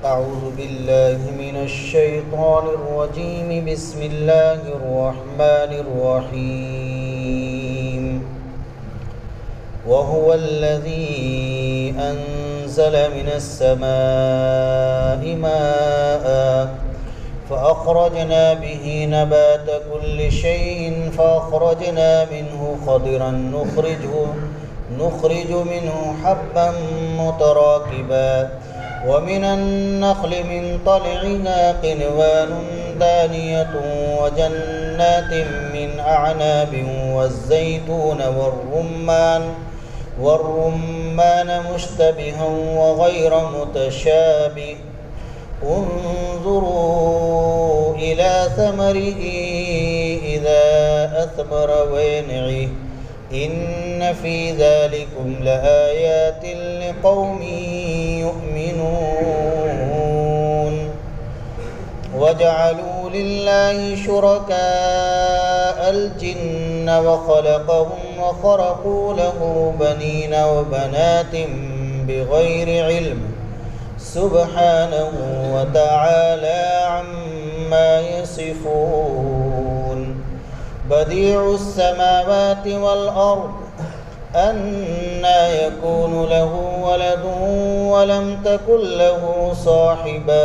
أعوذ بالله من الشيطان الرجيم بسم الله الرحمن الرحيم وهو الذي أنزل من السماء ماء فأخرجنا به نبات كل شيء فأخرجنا منه خضرا نخرج منه حبا متراكبا ومن النخل من طلعها قنوان دانية وجنات من أعناب والزيتون والرمان مشتبها وغير متشابه انظروا إلى ثمره إذا أثمر وينعه إن في ذلكم لآيات لقوم يؤمنون وجعلوا لله شركاء الجن وخلقهم وخرقوا له بنين وبنات بغير علم سبحانه وتعالى عما يصفون بديع السماوات والأرض أنى يكون له ولد ولم تكن له صاحبة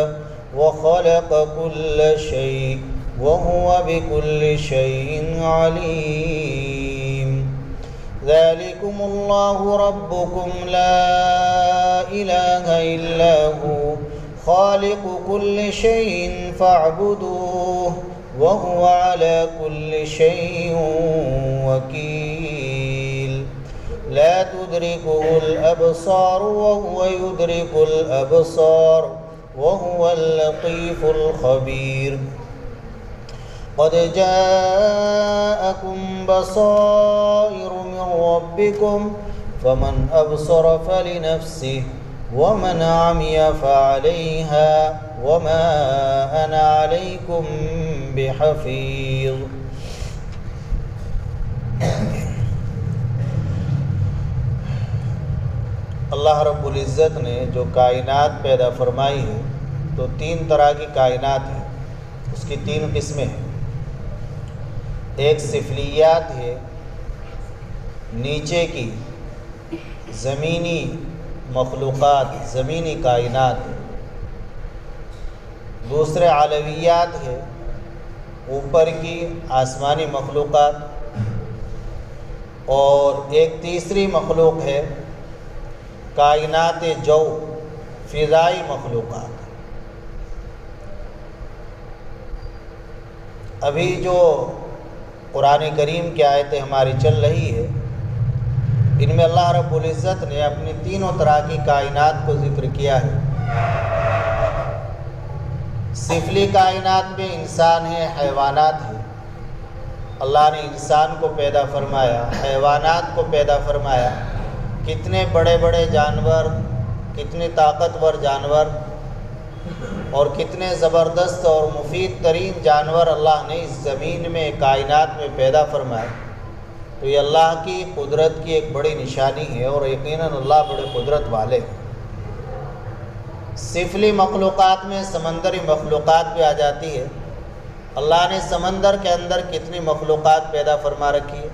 وخلق كل شيء وهو بكل شيء عليم ذلكم الله ربكم لا إله إلا هو خالق كل شيء فاعبدوه وهو على كل شيء وكيل لا تدركه الأبصار وهو يدرك الأبصار وهو اللطيف الخبير قد جاءكم بصائر من ربكم فمن أبصر فلنفسه ومن عمي فعليها وما أنا عليكم بحفيظ اللہ رب العزت نے جو کائنات پیدا فرمائی ہے تو 3 طرح کی کائنات ہے، اس کی 3 قسمیں ہیں۔ ایک سفلیات ہے، نیچے کی زمینی مخلوقات، زمینی کائنات ہے۔ دوسرے علویات ہے، اوپر کی آسمانی مخلوقات، اور ایک تیسری مخلوق ہے کائنات جو، فضائی مخلوقات۔ ابھی جو قرآن کریم کی آیتیں ہماری چل رہی ہے، ان میں اللہ رب العزت نے اپنی 3 طرح کی کائنات کو ذکر کیا ہے۔ سفلی کائنات میں انسان ہے، حیوانات ہیں۔ اللہ نے انسان کو پیدا فرمایا، حیوانات کو پیدا فرمایا۔ کتنے بڑے بڑے جانور، کتنے طاقتور جانور اور کتنے زبردست اور مفید ترین جانور اللہ نے اس زمین میں، کائنات میں پیدا فرمائے۔ تو یہ اللہ کی قدرت کی ایک بڑی نشانی ہے، اور یقیناً اللہ بڑے قدرت والے ہیں۔ سفلی مخلوقات میں سمندری مخلوقات بھی آ جاتی ہے۔ اللہ نے سمندر کے اندر کتنی مخلوقات پیدا فرما رکھی ہے،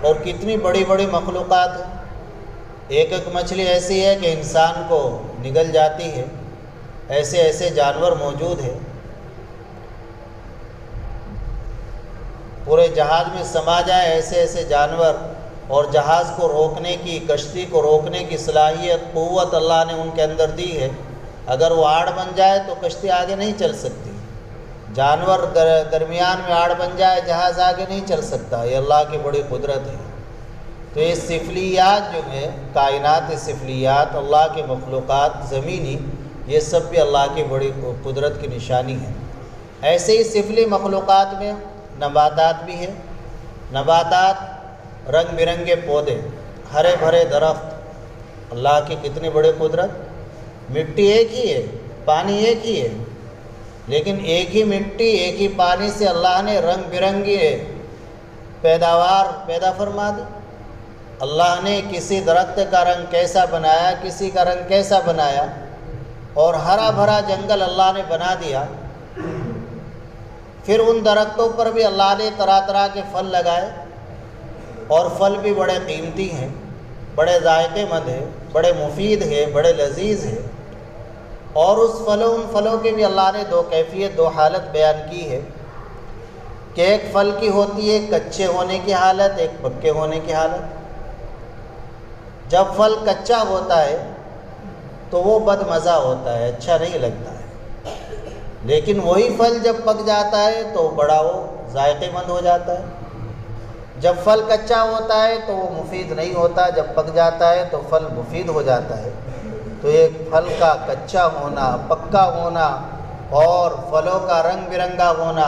اور کتنی بڑی بڑی مخلوقات ہیں۔ ایک مچھلی ایسی ہے کہ انسان کو نگل جاتی ہے، ایسے جانور موجود ہیں۔ پورے جہاز میں سما جائے ایسے جانور، اور جہاز کو روکنے کی، کشتی کو روکنے کی صلاحیت، قوت اللہ نے ان کے اندر دی ہے۔ اگر وہ آڑ بن جائے تو کشتی آگے نہیں چل سکتی، جانور درمیان میں آڑ بن جائے جہاز آگے نہیں چل سکتا۔ یہ اللہ کی بڑی قدرت ہے۔ تو یہ سفلیات جو ہے، کائنات سفلیات، اللہ کے مخلوقات زمینی، یہ سب بھی اللہ کی بڑی قدرت کی نشانی ہے۔ ایسے ہی سفلی مخلوقات میں نباتات بھی ہیں۔ نباتات رنگ برنگے پودے، ہرے بھرے درخت، اللہ کی کتنی بڑی قدرت۔ مٹی ایک ہی ہے، پانی ایک ہی ہے، لیکن ایک ہی مٹی، ایک ہی پانی سے اللہ نے رنگ برنگے پیداوار پیدا فرما دی۔ اللہ نے کسی درخت کا رنگ کیسا بنایا، کسی کا رنگ کیسا بنایا، اور ہرا بھرا جنگل اللہ نے بنا دیا، پھر ان درختوں پر بھی اللہ نے طرح طرح کے پھل لگائے، اور پھل بھی بڑے قیمتی ہیں، بڑے ذائقے مند ہیں، بڑے مفید ہیں، بڑے لذیذ ہیں۔ اور ان پھلوں کی بھی اللہ نے دو کیفیت، دو حالت بیان کی ہے کہ ایک پھل کی ہوتی ہے کچے ہونے کی حالت، ایک پکے ہونے کی حالت۔ جب پھل کچا ہوتا ہے تو وہ بد مزہ ہوتا ہے، اچھا نہیں لگتا ہے، لیکن وہی پھل جب پک جاتا ہے تو بڑا وہ ذائقے مند ہو جاتا ہے۔ جب پھل کچا ہوتا ہے تو وہ مفید نہیں ہوتا، جب پک جاتا ہے تو پھل مفید ہو جاتا ہے۔ تو ایک پھل کا کچا ہونا، پکا ہونا، اور پھلوں کا رنگ برنگا ہونا،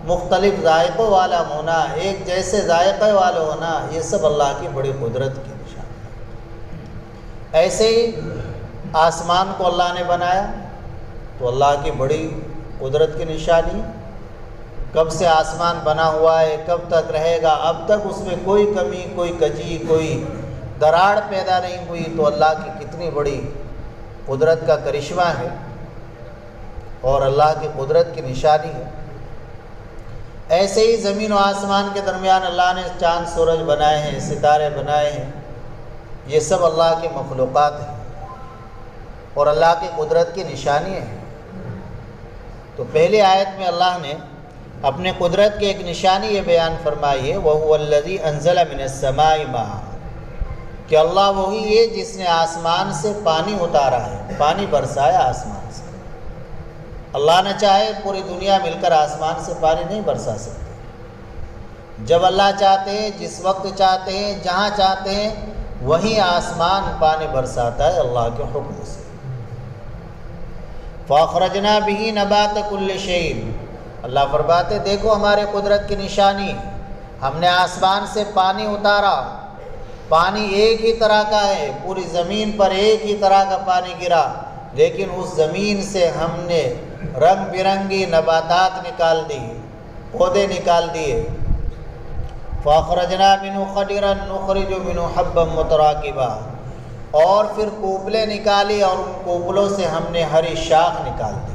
مختلف ذائقوں والا ہونا، ایک جیسے ذائقے والا ہونا، یہ سب اللہ کی بڑی قدرت کی نشانی ہے۔ ایسے ہی آسمان کو اللہ نے بنایا تو اللہ کی بڑی قدرت کی نشانی، کب سے آسمان بنا ہوا ہے، کب تک رہے گا، اب تک اس میں کوئی کمی، کوئی کجی، کوئی دراڑ پیدا نہیں ہوئی، تو اللہ کی کتنی بڑی قدرت کا کرشمہ ہے اور اللہ کی قدرت کی نشانی ہے۔ ایسے ہی زمین و آسمان کے درمیان اللہ نے چاند سورج بنائے ہیں، ستارے بنائے ہیں، یہ سب اللہ کی مخلوقات ہیں اور اللہ کی قدرت کی نشانی ہے۔ تو پہلی آیت میں اللہ نے اپنے قدرت کی ایک نشانی یہ بیان فرمائی ہے، وَهُوَ الَّذِي أَنزَلَ مِنَ السَّمَاءِ مَاءً، کہ اللہ وہی ہے جس نے آسمان سے پانی اتارا ہے، پانی برسایا آسمان سے۔ اللہ نہ چاہے پوری دنیا مل کر آسمان سے پانی نہیں برسا سکتے۔ جب اللہ چاہتے ہیں، جس وقت چاہتے ہیں، جہاں چاہتے ہیں، وہیں آسمان پانی برساتا ہے اللہ کے حکم سے۔ فَأَخْرَجْنَا بِهِ نَبَاتَ كُلِّ شَيْءٍ، اللہ فرماتے دیکھو ہمارے قدرت کی نشانی، ہم نے آسمان سے پانی اتارا، پانی ایک ہی طرح کا ہے، پوری زمین پر ایک ہی طرح کا پانی گرا، لیکن اس زمین سے ہم نے رنگ برنگی نباتات نکال دی، پودے نکال دیے۔ فَأَخْرَجْنَا مِنْهُ خَضِرًا نُخْرِجُ مِنْهُ حَبًّا مُتَرَاكِبًا، اور پھر کوپلیں نکالی اور ان کوپلوں سے ہم نے ہری شاخ نکال دی۔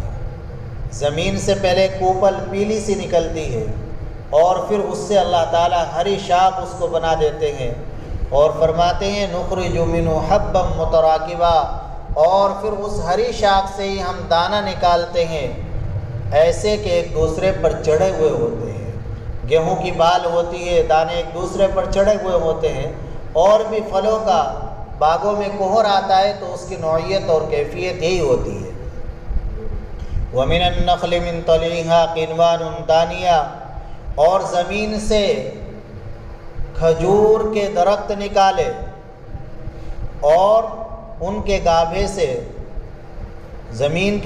زمین سے پہلے کوپل پیلی سی نکلتی ہے اور پھر اس سے اللہ تعالیٰ ہری شاخ اس کو بنا دیتے ہیں، اور فرماتے ہیں نخرج منہ حبا متراکبا، اور پھر اس ہری شاخ سے ہی ہم دانہ نکالتے ہیں، ایسے کہ ایک دوسرے پر چڑھے ہوئے ہوتے ہیں۔ گیہوں کی بال ہوتی ہے، دانے ایک دوسرے پر چڑھے ہوئے ہوتے ہیں۔ اور بھی پھلوں کا باغوں میں کوہر آتا ہے تو اس کی نوعیت اور کیفیت یہی ہوتی ہے۔ وَمِنَ النَّخْلِ مِن طَلْعِهَا قِنْوَانٌ دَانِيَةٌ، اور زمین سے کھجور کے درخت نکالے اور ان کے گابھے سے زمین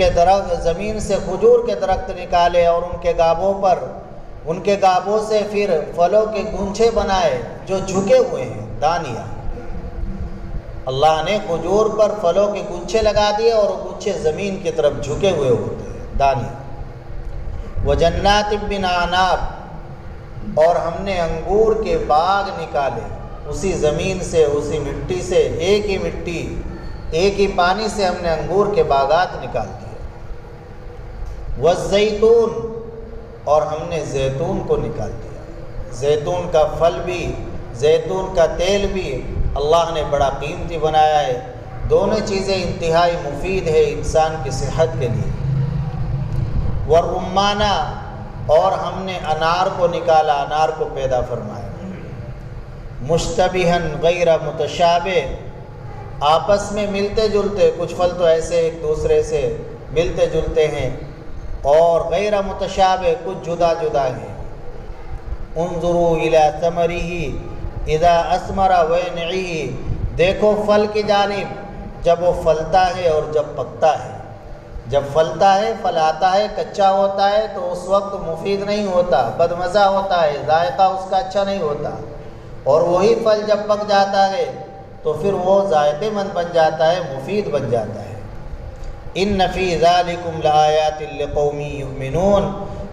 سے کھجور کے درخت نکالے اور ان کے گابھوں سے پھر پھلوں کے گونچھے بنائے جو جھکے ہوئے ہیں، دانیہ۔ اللہ نے کھجور پر پھلوں کے گونچھے لگا دیے اور وہ گونچھے زمین کی طرف جھکے ہوئے ہوتے ہیں، دانیہ۔ وَجَنَّاتٍ مِّنْ أَعْنَابٍ، اور ہم نے انگور کے باغ نکالے اسی زمین سے، اسی مٹی سے، ایک ہی مٹی، ایک ہی پانی سے ہم نے انگور کے باغات نکال دیے۔ وَالزَّيْتُونَ، اور ہم نے زیتون کو نکال دیا۔ زیتون کا پھل بھی، زیتون کا تیل بھی اللہ نے بڑا قیمتی بنایا ہے۔ دونوں چیزیں انتہائی مفید ہے انسان کی صحت کے لیے۔ والرمانہ، اور ہم نے انار کو نکالا، انار کو پیدا فرمایا۔ مشتبہاً غیر متشابہ، آپس میں ملتے جلتے، کچھ پھل تو ایسے ایک دوسرے سے ملتے جلتے ہیں، اور غیر متشابہ کچھ جدا جدا ہیں۔ انظروا الی ثمرہ اذا اثمر وینعہ، دیکھو پھل کی جانب جب وہ پھلتا ہے اور جب پکتا ہے۔ جب پھلتا ہے، پھل آتا ہے، کچا ہوتا ہے تو اس وقت مفید نہیں ہوتا، بدمزہ ہوتا ہے، ذائقہ اس کا اچھا نہیں ہوتا، اور وہی پھل جب پک جاتا ہے تو پھر وہ ذائقے مند بن جاتا ہے، مفید بن جاتا ہے۔ ان فی ذالکم لآیات لقوم یؤمنون،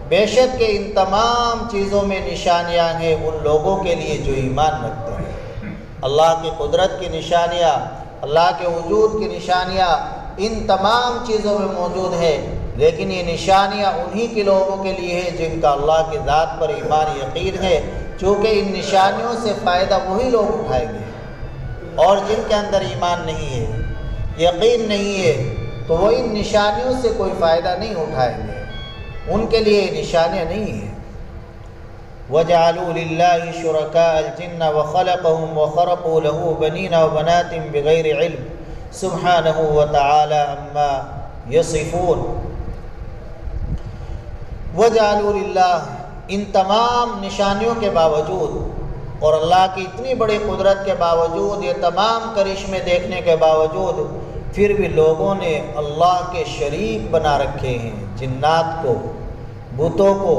بے شک کہ ان تمام چیزوں میں نشانیاں ہیں ان لوگوں کے لیے جو ایمان رکھتے ہیں۔ اللہ کی قدرت کی نشانیاں، اللہ کے وجود کی نشانیاں، ان تمام چیزوں میں موجود ہے، لیکن یہ نشانیاں انہی کے لوگوں کے لیے ہیں جن کا اللہ کی ذات پر ایمان یقین ہے، چونکہ ان نشانیوں سے فائدہ وہی لوگ اٹھائیں گے، اور جن کے اندر ایمان نہیں ہے، یقین نہیں ہے، تو وہ ان نشانیوں سے کوئی فائدہ نہیں اٹھائیں گے، ان کے لیے یہ نشانیاں نہیں ہیں۔ وَجَعَلُوا لِلَّهِ شُرَكَاءَ الْجِنَّ وَخَلَقَهُمْ وَخَرَقُوا لَهُ بَنِينَ وَبَنَاتٍ بِغَيْرِ عِلْمٍ سُبْحَانَهُ وَتَعَالَى عَمَّا يَصِفُونَ۔ وَجَعَلُوا لِلَّهِ، ان تمام نشانیوں کے باوجود اور اللہ کی اتنی بڑی قدرت کے باوجود، یہ تمام کرشمے دیکھنے کے باوجود، پھر بھی لوگوں نے اللہ کے شریک بنا رکھے ہیں، جنات کو، بتوں کو۔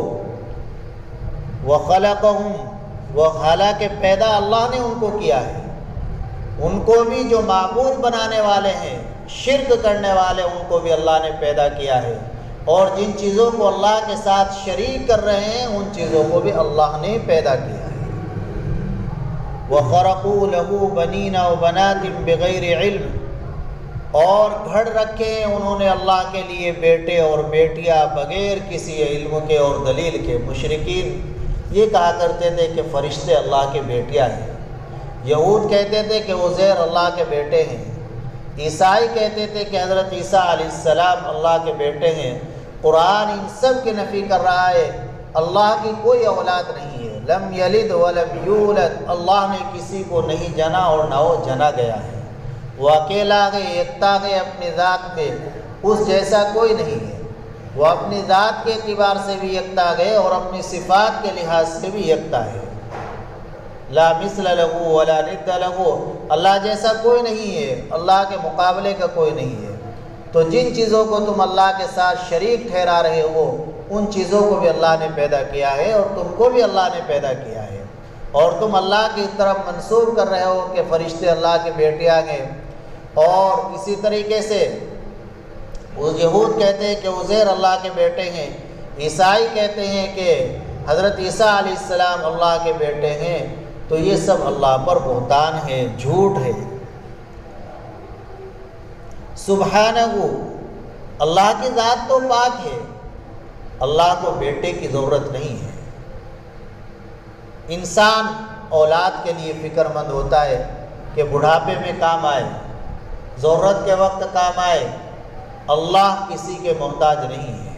وَخَلَقَهُمْ، وہ حالانکہ پیدا اللہ نے ان کو کیا ہے، ان کو بھی جو معبود بنانے والے ہیں، شرک کرنے والے، ان کو بھی اللہ نے پیدا کیا ہے، اور جن چیزوں کو اللہ کے ساتھ شریک کر رہے ہیں ان چیزوں کو بھی اللہ نے پیدا کیا ہے۔ وَخَرَقُوا لَهُ بَنِينَ وَبَنَاتٍ بِغَيْرِ عِلْمٍ، اور گھڑ رکھے ہیں انہوں نے اللہ کے لیے بیٹے اور بیٹیاں بغیر کسی علم کے اور دلیل کے۔ مشرکین یہ کہا کرتے تھے کہ فرشتے اللہ کے بیٹیاں ہیں، یہود کہتے تھے کہ عزیر اللہ کے بیٹے ہیں، عیسائی کہتے تھے کہ حضرت عیسیٰ علیہ السلام اللہ کے بیٹے ہیں۔ قرآن ان سب کی نفی کر رہا ہے، اللہ کی کوئی اولاد نہیں ہے، لم یلد ولم یولد، اللہ نے کسی کو نہیں جنا اور نہ وہ جنا گیا ہے، وہ اکیلا ہے، یکتا ہے اپنی ذات میں، اس جیسا کوئی نہیں ہے، وہ اپنی ذات کے اعتبار سے بھی یکتا ہے اور اپنی صفات کے لحاظ سے بھی یکتا ہے۔ لا مثل لہ ولا ند لہ، اللہ جیسا کوئی نہیں ہے، اللہ کے مقابلے کا کوئی نہیں ہے۔ تو جن چیزوں کو تم اللہ کے ساتھ شریک ٹھہرا رہے ہو، ان چیزوں کو بھی اللہ نے پیدا کیا ہے، اور تم کو بھی اللہ نے پیدا کیا ہے، اور تم اللہ کی طرف منسوب کر رہے ہو کہ فرشتے اللہ کے بیٹیاں ہیں۔ اور اسی طریقے سے وہ یہود کہتے ہیں کہ عزیر اللہ کے بیٹے ہیں، عیسائی کہتے ہیں کہ حضرت عیسیٰ علیہ السلام اللہ کے بیٹے ہیں، تو یہ سب اللہ پر بہتان ہے، جھوٹ ہے۔ سبحانہ، اللہ کی ذات تو پاک ہے، اللہ کو بیٹے کی ضرورت نہیں ہے۔ انسان اولاد کے لیے فکر مند ہوتا ہے کہ بڑھاپے میں کام آئے، ضرورت کے وقت کام آئے۔ اللہ کسی کے محتاج نہیں ہے،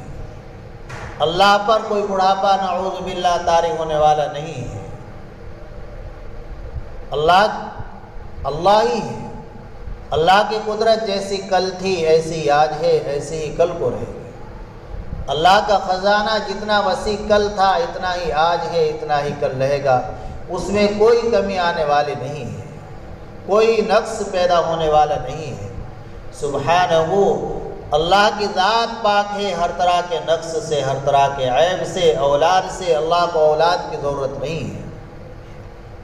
اللہ پر کوئی بڑھاپا نعوذ باللہ طاری ہونے والا نہیں ہے۔ اللہ ہی ہے، اللہ کی قدرت جیسی کل تھی ایسی آج ہے، ایسی ہی کل کو رہے گی۔ اللہ کا خزانہ جتنا وسیع کل تھا اتنا ہی آج ہے، اتنا ہی کل رہے گا، اس میں کوئی کمی آنے والی نہیں ہے، کوئی نقص پیدا ہونے والا نہیں ہے۔ سبحانہ، اللہ کی ذات پاک ہے ہر طرح کے نقص سے، ہر طرح کے عیب سے، اولاد سے، اللہ کو اولاد کی ضرورت نہیں ہے۔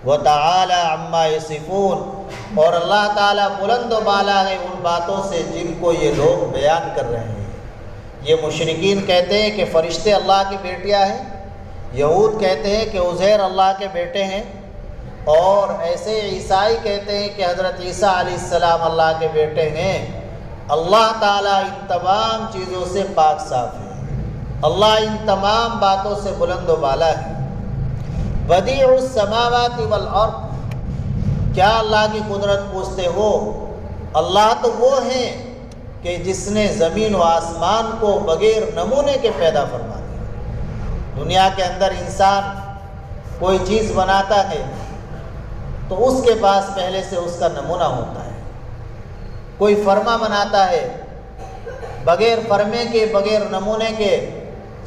وَتَعَالَى عَمَّا يَصِفُونَ، اور اللہ تعالیٰ بلند و بالا ہے ان باتوں سے جن کو یہ لوگ بیان کر رہے ہیں۔ یہ مشرکین کہتے ہیں کہ فرشتے اللہ کی بیٹیاں ہیں، یہود کہتے ہیں کہ عزیر اللہ کے بیٹے ہیں، اور ایسے عیسائی کہتے ہیں کہ حضرت عیسیٰ علیہ السلام اللہ کے بیٹے ہیں۔ اللہ تعالیٰ ان تمام چیزوں سے پاک صاف ہے، اللہ ان تمام باتوں سے بلند و بالا ہے۔ بدیع السماوات والارض، کیا اللہ کی قدرت پوچھتے ہو؟ اللہ تو وہ ہیں کہ جس نے زمین و آسمان کو بغیر نمونے کے پیدا فرما دیا۔ دنیا کے اندر انسان کوئی چیز بناتا ہے تو اس کے پاس پہلے سے اس کا نمونہ ہوتا ہے۔ کوئی فرما بناتا ہے، بغیر فرمے کے، بغیر نمونے کے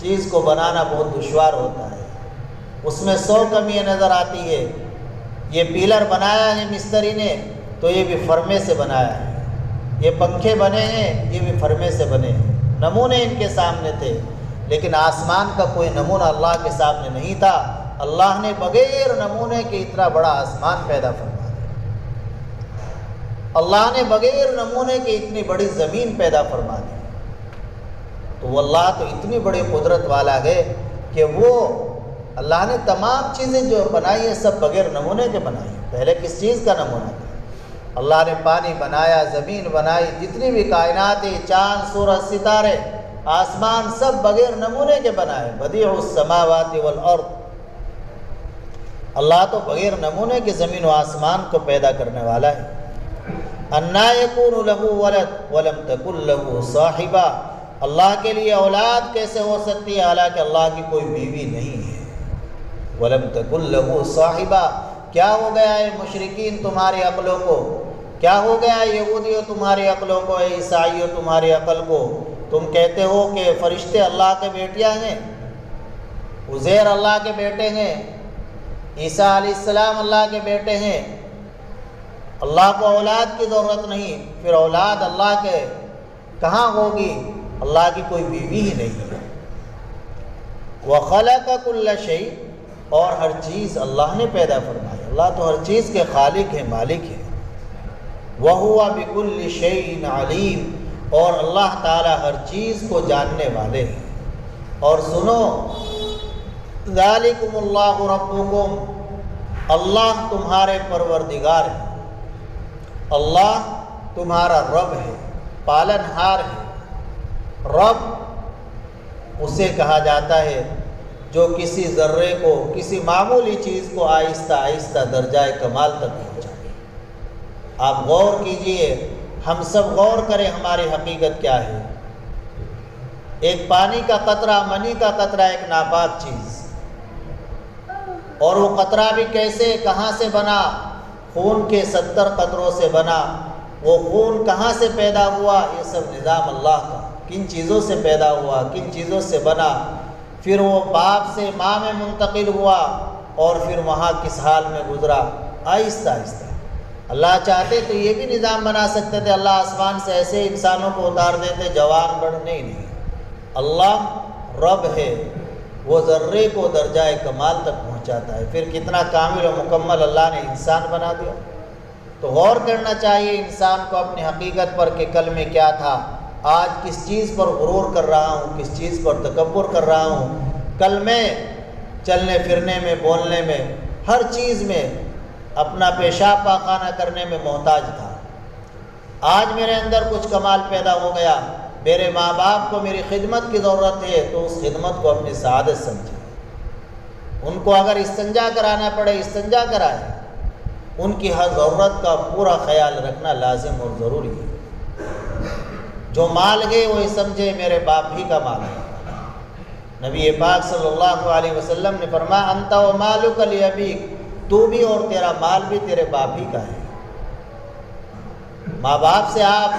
چیز کو بنانا بہت دشوار ہوتا ہے، اس میں 100 کمیاں نظر آتی ہے۔ یہ پیلر بنایا ہے مستری نے تو یہ بھی فرمے سے بنایا ہے، یہ پنکھے بنے ہیں یہ بھی فرمے سے بنے ہیں، نمونے ان کے سامنے تھے، لیکن آسمان کا کوئی نمونہ اللہ کے سامنے نہیں تھا۔ اللہ نے بغیر نمونے کے اتنا بڑا آسمان پیدا فرمایا، اللہ نے بغیر نمونے کے اتنی بڑی زمین پیدا فرما دی۔ تو اللہ تو اتنی بڑی قدرت والا ہے کہ وہ اللہ نے تمام چیزیں جو بنائی ہیں سب بغیر نمونے کے بنائی ہیں۔ پہلے کس چیز کا نمونہ تھا؟ اللہ نے پانی بنایا، زمین بنائی، جتنی بھی کائنات ہے، چاند، سورج، ستارے، آسمان، سب بغیر نمونے کے بنائے۔ بدیع السماوات والارض، اللہ تو بغیر نمونے کے زمین و آسمان کو پیدا کرنے والا ہے۔ انا یکون لہ ولد ولم تکن لہ صاحبہ، اللہ کے لیے اولاد کیسے ہو سکتی ہے حالانکہ اللہ کی کوئی بیوی نہیں ہے۔ ولم تکن لہ صاحبہ، کیا ہو گیا ہے مشرکین تمہاری عقلوں کو، کیا ہو گیا ہے یہودیوں تمہاری عقلوں کو، عیسائیوں تمہاری عقل کو؟ تم کہتے ہو کہ فرشتے اللہ کے بیٹیاں ہیں، عزیر اللہ کے بیٹے ہیں، عیسیٰ علیہ السلام اللہ کے بیٹے ہیں، اللہ کو اولاد کی ضرورت نہیں، پھر اولاد اللہ کے کہاں ہوگی؟ اللہ کی کوئی بیوی ہی نہیں ہے۔ وَخَلَقَ كُلَّ شَيْءٍ، اور ہر چیز اللہ نے پیدا فرمائی، اللہ تو ہر چیز کے خالق ہے، مالک ہے۔ وَهُوَ بِكُلِّ شَيْءٍ عَلِيمٌ، اور اللہ تعالیٰ ہر چیز کو جاننے والے ہیں۔ اور سنو، ذَلِكُمُ اللَّهُ رَبُّكُمْ، اللہ تمہارے پروردگار ہے، اللہ تمہارا رب ہے، پالنہار ہے۔ رب اسے کہا جاتا ہے جو کسی ذرے کو، کسی معمولی چیز کو آہستہ آہستہ درجہ کمال تک پہنچائے۔ آپ غور کیجئے، ہم سب غور کریں ہماری حقیقت کیا ہے۔ ایک پانی کا قطرہ، منی کا قطرہ ایک ناپاک چیز، اور وہ قطرہ بھی کیسے، کہاں سے بنا؟ خون کے 70 قطروں سے بنا۔ وہ خون کہاں سے پیدا ہوا؟ یہ سب نظام اللہ کا، کن چیزوں سے پیدا ہوا، کن چیزوں سے بنا، پھر وہ باپ سے ماں میں منتقل ہوا، اور پھر وہاں کس حال میں گزرا، آہستہ آہستہ۔ اللہ چاہتے تو یہ بھی نظام بنا سکتے تھے، اللہ آسمان سے ایسے انسانوں کو اتار دیتے جوان بڑھنے ہی نہیں۔ اللہ رب ہے، وہ ذرے کو درجہ کمال تک پہنچاتا ہے، پھر کتنا کامل و مکمل اللہ نے انسان بنا دیا۔ تو غور کرنا چاہیے انسان کو اپنی حقیقت پر کہ کل میں کیا تھا، آج کس چیز پر غرور کر رہا ہوں، کس چیز پر تکبر کر رہا ہوں۔ کل میں چلنے پھرنے میں، بولنے میں، ہر چیز میں اپنا پیشاب پاخانہ کرنے میں محتاج تھا، آج میرے اندر کچھ کمال پیدا ہو گیا، میرے ماں باپ کو میری خدمت کی ضرورت ہے، تو اس خدمت کو اپنی سعادت سمجھے۔ ان کو اگر استنجا کرانا پڑے استنجا کرائے، ان کی ہر ضرورت کا پورا خیال رکھنا لازم اور ضروری ہے۔ جو مال ہے وہی سمجھے میرے باپ ہی کا مال ہے۔ نبی پاک صلی اللہ علیہ وسلم نے فرمایا انت و مالک لابیک، تو بھی اور تیرا مال بھی تیرے باپ ہی کا ہے۔ ماں باپ سے آپ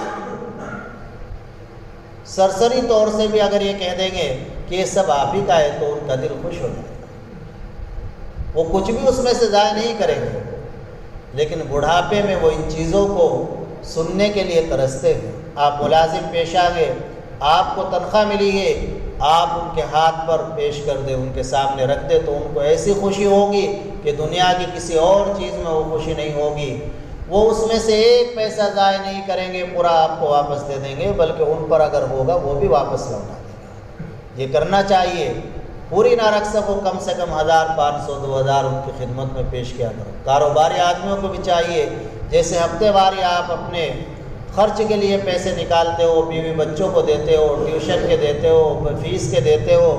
سرسری طور سے بھی اگر یہ کہہ دیں گے کہ یہ سب آپ ہی کا ہے تو ان کا دل خوش ہو جائے گا، وہ کچھ بھی اس میں سے ضائع نہیں کریں گے، لیکن بڑھاپے میں وہ ان چیزوں کو سننے کے لیے ترستے ہیں۔ آپ ملازم پیشہ ہیں، آپ کو تنخواہ ملی ہے، آپ ان کے ہاتھ پر پیش کر دیں، ان کے سامنے رکھ دیں، تو ان کو ایسی خوشی ہوگی کہ دنیا کی کسی اور چیز میں وہ خوشی نہیں ہوگی۔ وہ اس میں سے ایک پیسہ ضائع نہیں کریں گے، پورا آپ کو واپس دے دیں گے، بلکہ ان پر اگر ہوگا وہ بھی واپس لوٹا دیں گے۔ یہ کرنا چاہیے، پوری نہ رکھ سکو کم سے کم 1000 500 2000 ان کی خدمت میں پیش کیا کرو۔ کاروباری آدمیوں کو بھی چاہیے، جیسے ہفتے واری آپ اپنے خرچ کے لیے پیسے نکالتے ہو، بیوی بچوں کو دیتے ہو، ٹیوشن کے دیتے ہو، فیس کے دیتے ہو،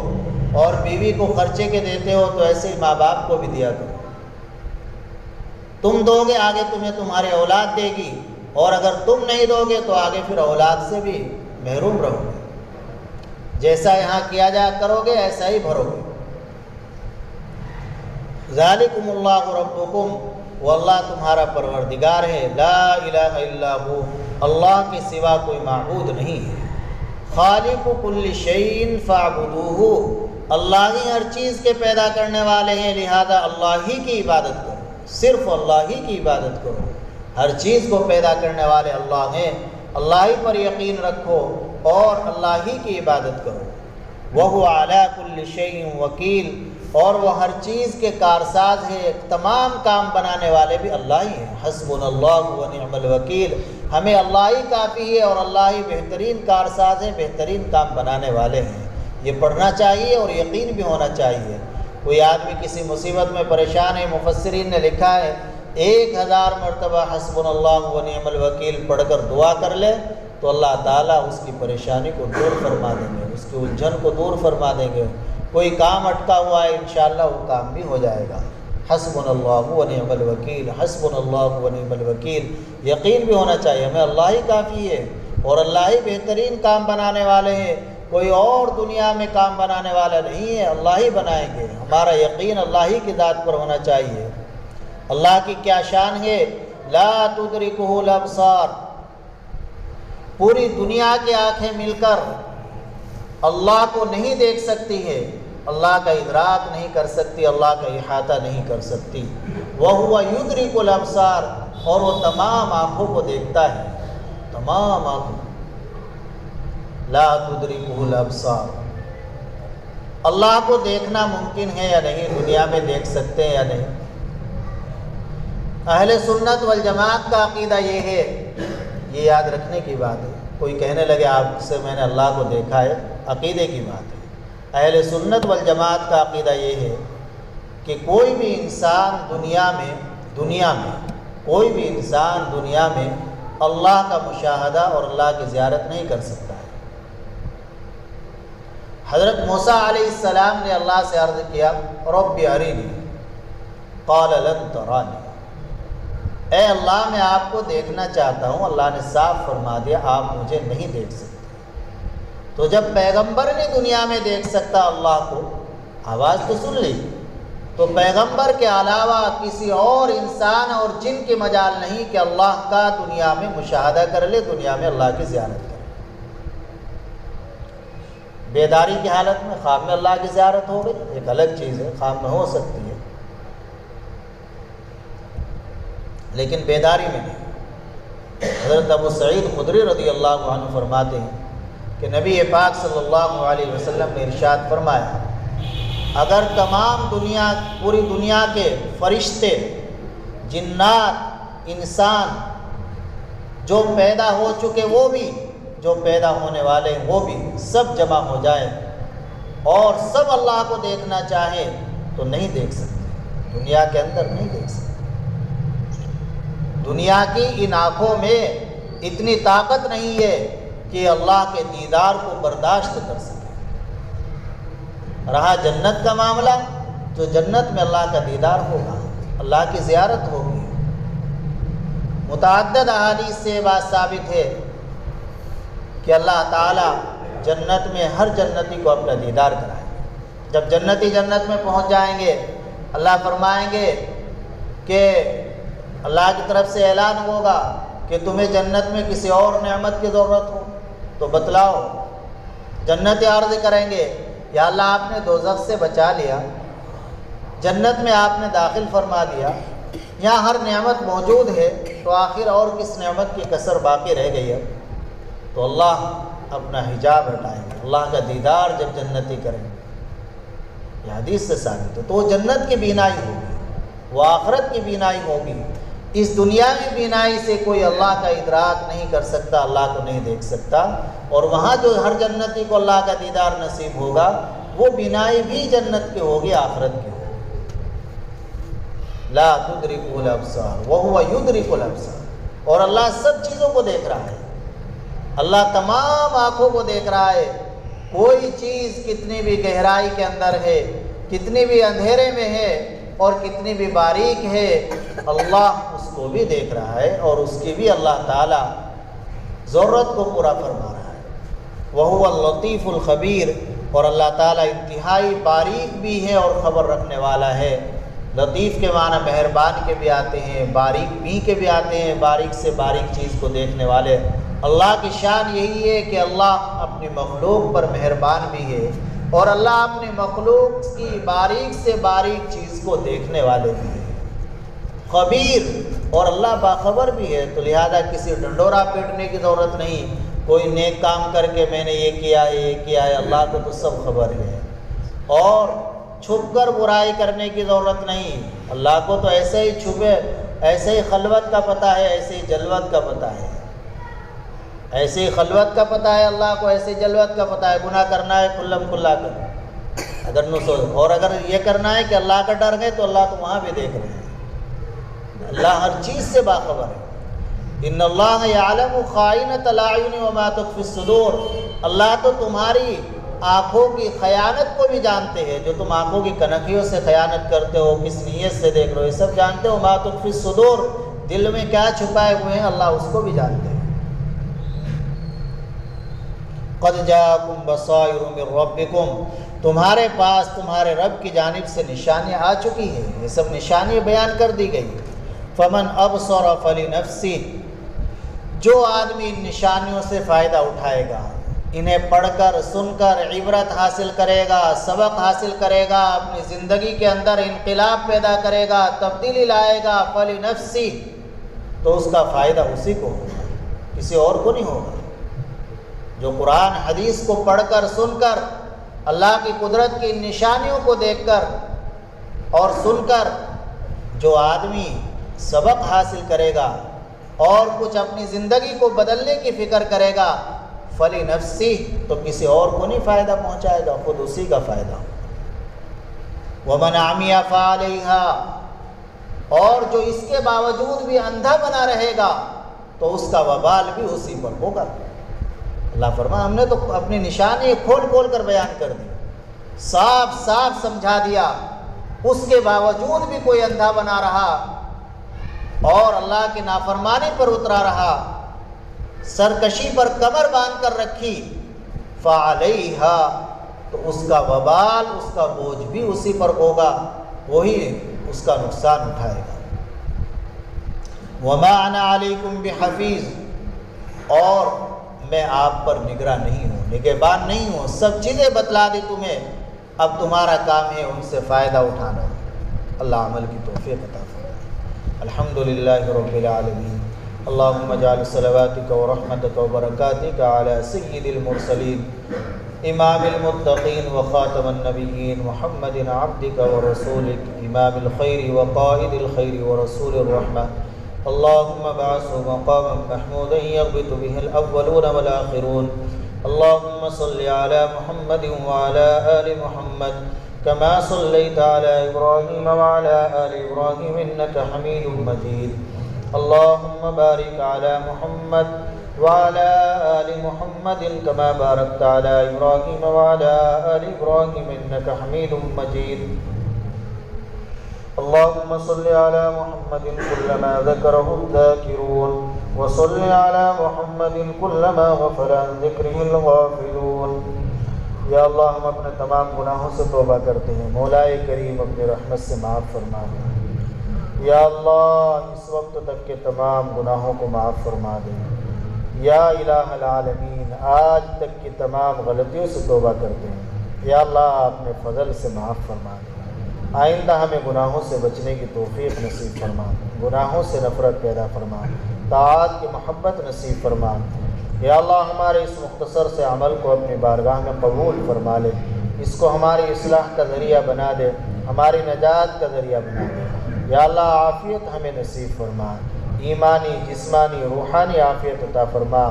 اور بیوی کو خرچے کے دیتے ہو، تو ایسے ہی ماں باپ کو بھی دیا کرو۔ تم دو گے آگے تمہیں تمہاری اولاد دے گی، اور اگر تم نہیں دو گے تو آگے پھر اولاد سے بھی محروم رہو گے۔ جیسا یہاں کیا جا کرو گے ایسا ہی بھرو گے۔ ذالکم اللہ ربکم، وہ اللہ تمہارا پروردگار ہے، لا الہ الا ہو، اللہ کے سوا کوئی معبود نہیں ہے۔ خالق کل شیء فاعبدوہ، اللہ ہی ہر چیز کے پیدا کرنے والے ہیں، لہذا اللہ ہی کی عبادت کرو، صرف اللہ ہی کی عبادت کرو۔ ہر چیز کو پیدا کرنے والے اللہ ہیں، اللہ ہی پر یقین رکھو اور اللہ ہی کی عبادت کرو۔ وَهُوَ عَلَىٰ كُلِّ شَيْءٍ وَكِيلٌ، اور وہ ہر چیز کے کارساز ہے، تمام کام بنانے والے بھی اللہ ہی ہیں۔ حسبنا اللہ ونعم الوکیل، ہمیں اللہ ہی کافی ہے اور اللہ ہی بہترین کارساز ہے، بہترین کام بنانے والے ہیں۔ یہ پڑھنا چاہیے اور یقین بھی ہونا چاہیے۔ کوئی آدمی کسی مصیبت میں پریشان ہے، مفسرین نے لکھا ہے 1000 مرتبہ حسبنا اللہ و نعم الوکیل پڑھ کر دعا کر لے تو اللہ تعالیٰ اس کی پریشانی کو دور فرما دیں گے، اس کی الجھن کو دور فرما دیں گے۔ کوئی کام اٹکا ہوا ہے انشاءاللہ وہ کام بھی ہو جائے گا۔ حسبنا اللہ و نعم الوکیل، حسبنا اللہ و نعم الوکیل، یقین بھی ہونا چاہیے ہمیں اللہ ہی کافی ہے اور اللہ ہی بہترین کام بنانے والے ہیں، کوئی اور دنیا میں کام بنانے والا نہیں ہے، اللہ ہی بنائیں گے۔ ہمارا یقین اللہ ہی کی ذات پر ہونا چاہیے۔ اللہ کی کیا شان ہے، لا تدرکہ الابصار، پوری دنیا کی آنکھیں مل کر اللہ کو نہیں دیکھ سکتی ہے، اللہ کا ادراک نہیں کر سکتی، اللہ کا احاطہ نہیں کر سکتی۔ وَهُوَ يُدْرِكُ الْأَبْصَارَ، اور وہ تمام آنکھوں کو دیکھتا ہے، تمام آنکھوں۔ لا تدرکہ الابصار، اللہ کو دیکھنا ممکن ہے یا نہیں، دنیا میں دیکھ سکتے ہیں یا نہیں؟ اہل سنت والجماعت کا عقیدہ یہ ہے، یہ یاد رکھنے کی بات ہے۔ کوئی کہنے لگے آپ سے میں نے اللہ کو دیکھا ہے، عقیدے کی بات ہے۔ اہل سنت والجماعت کا عقیدہ یہ ہے کہ کوئی بھی انسان دنیا میں کوئی بھی انسان دنیا میں اللہ کا مشاہدہ اور اللہ کی زیارت نہیں کر سکتا ہے۔ حضرت موسیٰ علیہ السلام نے اللہ سے عرض کیا رب ارینی قال لن ترانی، اے اللہ میں آپ کو دیکھنا چاہتا ہوں۔ اللہ نے صاف فرما دیا آپ مجھے نہیں دیکھ سکتے۔ تو جب پیغمبر نے دنیا میں دیکھ سکتا اللہ کو، آواز تو سن لی، تو پیغمبر کے علاوہ کسی اور انسان اور جن کی مجال نہیں کہ اللہ کا دنیا میں مشاہدہ کر لے، دنیا میں اللہ کی زیارت کرے۔ بیداری کی حالت میں خواب میں اللہ کی زیارت ہو گئی، ایک الگ چیز ہے، خواب میں ہو سکتی ہے لیکن بیداری میں نہیں۔ حضرت ابو سعید خدری رضی اللہ عنہ فرماتے ہیں کہ نبی پاک صلی اللہ علیہ وسلم نے ارشاد فرمایا، اگر تمام پوری دنیا کے فرشتے، جنات، انسان جو پیدا ہو چکے وہ بھی، جو پیدا ہونے والے وہ بھی، سب جمع ہو جائیں اور سب اللہ کو دیکھنا چاہیں تو نہیں دیکھ سکتے، دنیا کے اندر نہیں دیکھ سکتے۔ دنیا کی ان آنکھوں میں اتنی طاقت نہیں ہے کہ اللہ کے دیدار کو برداشت کر سکے۔ رہا جنت کا معاملہ تو جنت میں اللہ کا دیدار ہوگا، اللہ کی زیارت ہوگی۔ متعدد احادیث سے بات ثابت ہے کہ اللہ تعالیٰ جنت میں ہر جنتی کو اپنا دیدار کرائے گا۔ جب جنتی جنت میں پہنچ جائیں گے، اللہ فرمائیں گے کہ اللہ کی طرف سے اعلان ہوگا کہ تمہیں جنت میں کسی اور نعمت کی ضرورت ہو تو بتلاؤ۔ جنتی عرض کریں گے یا اللہ آپ نے دوزخ سے بچا لیا، جنت میں آپ نے داخل فرما دیا، یہاں ہر نعمت موجود ہے، تو آخر اور کس نعمت کی کسر باقی رہ گئی ہے؟ تو اللہ اپنا حجاب ہٹائیں گے، اللہ کا دیدار جب جنتی کریں گے، یہ حدیث سے ثابت ہے۔ تو وہ جنت کی بینائی ہوگی، وہ آخرت کی بینائی ہوگی۔ اس دنیا کی بینائی سے کوئی اللہ کا ادراک نہیں کر سکتا، اللہ کو نہیں دیکھ سکتا، اور وہاں جو ہر جنتی کو اللہ کا دیدار نصیب ہوگا وہ بینائی بھی جنت کی ہوگی، آخرت کی ہوگی۔ لا تدرکہ الابصار وہو یدرک الابصار، اور اللہ سب چیزوں کو دیکھ رہا ہے، اللہ تمام آنکھوں کو دیکھ رہا ہے۔ کوئی چیز کتنی بھی گہرائی کے اندر ہے، کتنی بھی اندھیرے میں ہے اور کتنی بھی باریک ہے، اللہ اس کو بھی دیکھ رہا ہے اور اس کی بھی اللہ تعالیٰ ضرورت کو پورا فرما رہا ہے۔ وَهُوَ اللطیف الخبیر، اور اللہ تعالیٰ انتہائی باریک بھی ہے اور خبر رکھنے والا ہے۔ لطیف کے معنی مہربان کے بھی آتے ہیں، باریک بھی کے بھی آتے ہیں، باریک سے باریک چیز کو دیکھنے والے۔ اللہ کی شان یہی ہے کہ اللہ اپنی مخلوق پر مہربان بھی ہے اور اللہ اپنی مخلوق کی باریک سے باریک چیز کو دیکھنے والے بھی ہیں۔ خبیر، اور اللہ باخبر بھی ہے، تو لہذا کسی ڈنڈورا پیٹنے کی ضرورت نہیں، کوئی نیک کام کر کے میں نے یہ کیا ہے، اللہ کو تو سب خبر ہے۔ اور چھپ کر برائی کرنے کی ضرورت نہیں، اللہ کو تو ایسے ہی چھپے، ایسے ہی خلوت کا پتہ ہے، ایسے ہی جلوت کا پتہ ہے، ایسے ہی خلوت کا پتہ ہے اللہ کو، ایسے ہی جلوت کا پتہ ہے۔ گناہ کرنا ہے کھلم کھلا کر، اگر یہ کرنا ہے کہ اللہ کا ڈر ہے تو اللہ تو وہاں بھی دیکھ رہے ہیں۔ اللہ ہر چیز سے باخبر ہے۔ ان اللہ یعلم خائنۃ الاعین وما تخفی الصدور، اللہ تو تمہاری آنکھوں کی خیانت کو بھی جانتے ہیں، جو تم آنکھوں کی کنکھیوں سے خیانت کرتے ہو، کس نیت سے دیکھ رہے ہو، یہ سب جانتے ہو۔ وما تخفی الصدور، دل میں کیا چھپائے ہوئے ہیں اللہ اس کو بھی جانتے ہیں۔ قد جاءکم بصائر من ربکم، تمہارے پاس تمہارے رب کی جانب سے نشانیاں آ چکی ہیں، یہ سب نشانیاں بیان کر دی گئی۔ فمن ابصر فلنفسہ، جو آدمی ان نشانیوں سے فائدہ اٹھائے گا، انہیں پڑھ کر سن کر عبرت حاصل کرے گا، سبق حاصل کرے گا، اپنی زندگی کے اندر انقلاب پیدا کرے گا، تبدیلی لائے گا، فلنفسہ، تو اس کا فائدہ اسی کو ہوگا، کسی اور کو نہیں ہوگا۔ جو قرآن حدیث کو پڑھ کر سن کر اللہ کی قدرت کی نشانیوں کو دیکھ کر اور سن کر جو آدمی سبق حاصل کرے گا اور کچھ اپنی زندگی کو بدلنے کی فکر کرے گا، فلنفسہ، تو کسی اور کو نہیں فائدہ پہنچائے گا، خود اسی کا فائدہ۔ ومن عمی فعلیہا، اور جو اس کے باوجود بھی اندھا بنا رہے گا تو اس کا وبال بھی اسی پر ہوگا۔ اللہ فرمایا ہم نے تو اپنی نشانی کھول کھول کر بیان کر دی، صاف صاف سمجھا دیا، اس کے باوجود بھی کوئی اندھا بنا رہا اور اللہ کی نافرمانی پر اترا رہا، سرکشی پر کمر باندھ کر رکھی، فعلیہا، تو اس کا وبال، اس کا بوجھ بھی اسی پر ہوگا، وہی اس کا نقصان اٹھائے گا۔ وما انا علیکم بحفیظ، اور میں آپ پر نگراں نہیں ہوں، نگہبان نہیں ہوں، سب چیزیں بتلا دی تمہیں، اب تمہارا کام ہے ان سے فائدہ اٹھانا۔ اللہ عمل کی توفیق عطا فرمائے۔ الحمدللہ رب العالمین، اللہم اجعل صلواتک و رحمتک و برکاتک علی سید المرسلین امام المتقین و خاتم النبیین محمد عبدک و رسولک امام الخیر و قائد الخیر و رسول الرحمہ، اللهم ابعثه مقاما محمودا يغبط به الأولون والآخرون، اللهم صل على محمد وعلى آل محمد كما صليت على إبراهيم وعلى آل إبراهيم إنك حميد مجيد، اللهم بارك على محمد وعلى آل محمد كما باركت على إبراهيم وعلى آل إبراهيم إنك حميد مجيد، اللهم صل على محمد كلما ذكره الذاكرون وصل على محمد كلما غفل عن ذكره الغافلون۔ یا اللہ ہم اپنے تمام گناہوں سے توبہ کرتے ہیں، مولا کریم اپنی رحمت سے معاف فرما دے۔ یا اللہ اس وقت تک کے تمام گناہوں کو معاف فرما دے۔ یا الہ العالمین آج تک کی تمام غلطیوں سے توبہ کرتے ہیں، یا اللہ اپنے فضل سے معاف فرما دے۔ آئندہ ہمیں گناہوں سے بچنے کی توفیق نصیب فرما، گناہوں سے نفرت پیدا فرما، طاعات کی محبت نصیب فرما۔ یا اللہ ہمارے اس مختصر سے عمل کو اپنی بارگاہ میں قبول فرما لے، اس کو ہماری اصلاح کا ذریعہ بنا دے، ہماری نجات کا ذریعہ بنا دے۔ یا اللہ عافیت ہمیں نصیب فرما، ایمانی، جسمانی، روحانی عافیت عطا فرما،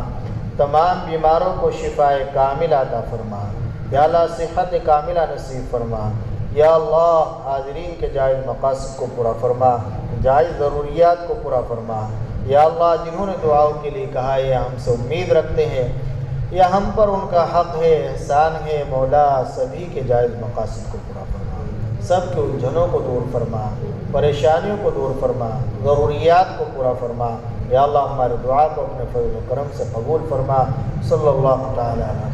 تمام بیماروں کو شفاء کاملہ عطا فرما۔ یا اللہ صحت کاملہ نصیب فرما۔ یا اللہ حاضرین کے جائز مقاصد کو پورا فرما، جائز ضروریات کو پورا فرما۔ یا اللہ جنہوں نے دعاؤں کے لیے کہا ہے ہم سے امید رکھتے ہیں یا ہم پر ان کا حق ہے، احسان ہے، مولا سبھی کے جائز مقاصد کو پورا فرما، سب کے الجھنوں کو دور فرما، پریشانیوں کو دور فرما، ضروریات کو پورا فرما۔ یا اللہ ہماری دعا کو اپنے فضل و کرم سے قبول فرما۔ صلی اللہ تعالی علیہ